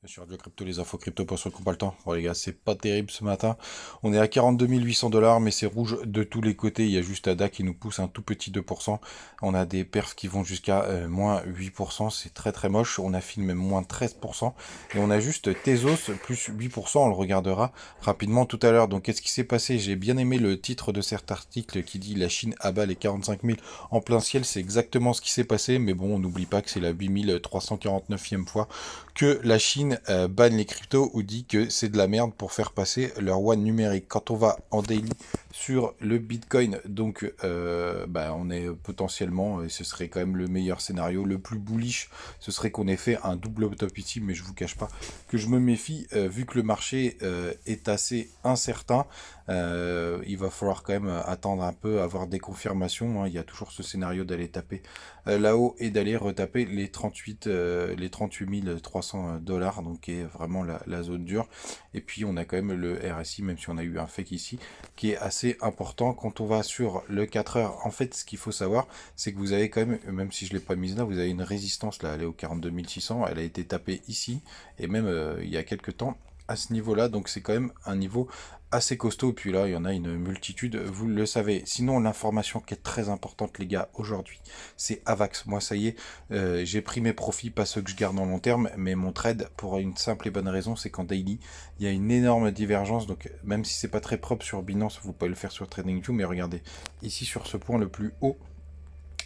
Sur Radio Crypto, les infos crypto pour ceux qui n'ont pas le temps. Bon les gars, c'est pas terrible ce matin. On est à 42 800 $, mais c'est rouge de tous les côtés. Il y a juste ADA qui nous pousse un tout petit 2%. On a des perfs qui vont jusqu'à moins 8%. C'est très très moche. On a fini même moins 13%. Et on a juste Tezos plus 8%. On le regardera rapidement tout à l'heure. Donc qu'est-ce qui s'est passé? J'ai bien aimé le titre de cet article qui dit la Chine abat les 45 000 en plein ciel. C'est exactement ce qui s'est passé. Mais bon, on n'oublie pas que c'est la 8349e fois que la Chine banne les cryptos ou dit que c'est de la merde pour faire passer leur yuan numérique. Quand on va en daily sur le Bitcoin, donc on est potentiellement, et ce serait quand même le meilleur scénario, le plus bullish, ce serait qu'on ait fait un double top ici, mais je vous cache pas que je me méfie, vu que le marché est assez incertain. Il va falloir quand même attendre un peu, avoir des confirmations, hein. Il y a toujours ce scénario d'aller taper là-haut et d'aller retaper les 38 300 $, donc qui est vraiment la zone dure. Et puis on a quand même le RSI, même si on a eu un fake ici, qui est assez important. Quand on va sur le 4 heures, en fait, ce qu'il faut savoir, c'est que vous avez quand même si je l'ai pas mise là, vous avez une résistance là, elle est au 42 600, elle a été tapée ici, et même il y a quelques temps à ce niveau-là, donc c'est quand même un niveau assez costaud. Et puis là, il y en a une multitude, vous le savez. Sinon, l'information qui est très importante, les gars, aujourd'hui, c'est Avax. Moi, ça y est, j'ai pris mes profits, pas ceux que je garde en long terme, mais mon trade, pour une simple et bonne raison, c'est qu'en daily, il y a une énorme divergence. Donc, même si c'est pas très propre sur Binance, vous pouvez le faire sur TradingView, mais regardez, ici, sur ce point le plus haut,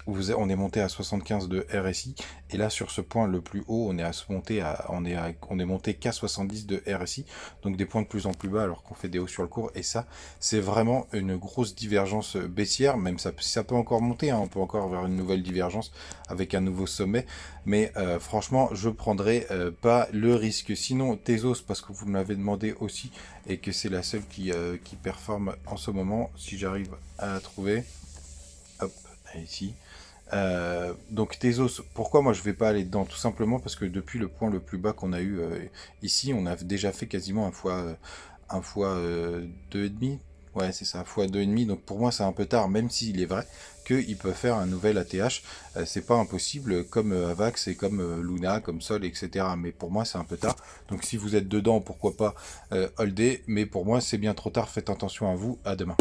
on est monté à 75 de RSI, et là sur ce point le plus haut on est monté qu'à 70 de RSI, donc des points de plus en plus bas alors qu'on fait des hauts sur le cours. Et ça, c'est vraiment une grosse divergence baissière. Même ça peut encore monter, hein, on peut encore vers une nouvelle divergence avec un nouveau sommet, mais franchement je prendrai pas le risque. Sinon Tezos, parce que vous me l'avez demandé aussi et que c'est la seule qui performe en ce moment, si j'arrive à la trouver, hop, ici. Donc Tezos, pourquoi moi je vais pas aller dedans? Tout simplement parce que depuis le point le plus bas qu'on a eu ici, on a déjà fait quasiment un fois deux et demi. Ouais, c'est ça, fois deux et demi. Donc pour moi c'est un peu tard, même s'il est vrai qu'il peut faire un nouvel ATH. C'est pas impossible, comme Avax et comme Luna, comme Sol, etc. Mais pour moi c'est un peu tard. Donc si vous êtes dedans, pourquoi pas holder. Mais pour moi c'est bien trop tard. Faites attention à vous. À demain.